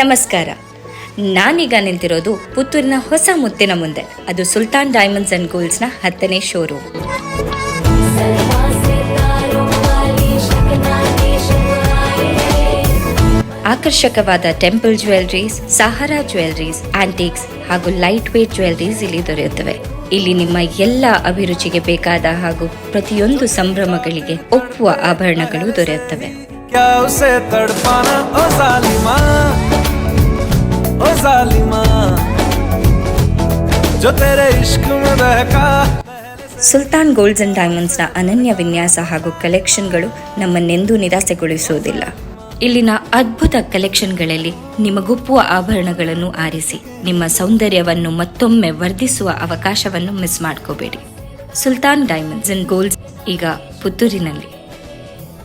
ನಮಸ್ಕಾರ. ನಾನೀಗ ನಿಂತಿರೋದು ಪುತ್ತೂರಿನ ಹೊಸ ಮುತ್ತಿನ ಮುಂದೆ. ಅದು ಸುಲ್ತಾನ್ ಡೈಮಂಡ್ಸ್ ಅಂಡ್ ಗೋಲ್ಡ್ಸ್ನ 10ನೇ ಶೋರೂಮ್. ಆಕರ್ಷಕವಾದ temple jewelleries, Sahara jewelleries, antiques ಹಾಗೂ ಲೈಟ್ ವೇಟ್ ಜ್ಯುವೆಲರೀಸ್ ಇಲ್ಲಿ ದೊರೆಯುತ್ತವೆ. ಇಲ್ಲಿ ನಿಮ್ಮ ಎಲ್ಲ ಅಭಿರುಚಿಗೆ ಬೇಕಾದ ಹಾಗೂ ಪ್ರತಿಯೊಂದು ಸಂಭ್ರಮಗಳಿಗೆ ಒಪ್ಪುವ ಆಭರಣಗಳು ದೊರೆಯುತ್ತವೆ. ಸುಲ್ತಾನ್ ಗೋಲ್ಡ್ಸ್ ಅಂಡ್ ಡೈಮಂಡ್ಸ್ನ ಅನನ್ಯ ವಿನ್ಯಾಸ ಹಾಗೂ ಕಲೆಕ್ಷನ್ಗಳು ನಮ್ಮನ್ನೆಂದೂ ನಿರಾಸೆಗೊಳಿಸುವುದಿಲ್ಲ. ಇಲ್ಲಿನ ಅದ್ಭುತ ಕಲೆಕ್ಷನ್ಗಳಲ್ಲಿ ನಿಮಗೊಪ್ಪುವ ಆಭರಣಗಳನ್ನು ಆರಿಸಿ ನಿಮ್ಮ ಸೌಂದರ್ಯವನ್ನು ಮತ್ತೊಮ್ಮೆ ವರ್ಧಿಸುವ ಅವಕಾಶವನ್ನು ಮಿಸ್ ಮಾಡ್ಕೋಬೇಡಿ. ಸುಲ್ತಾನ್ ಡೈಮಂಡ್ಸ್ ಅಂಡ್ ಗೋಲ್ಡ್ಸ್ ಈಗ ಪುತ್ತೂರಿನಲ್ಲಿ.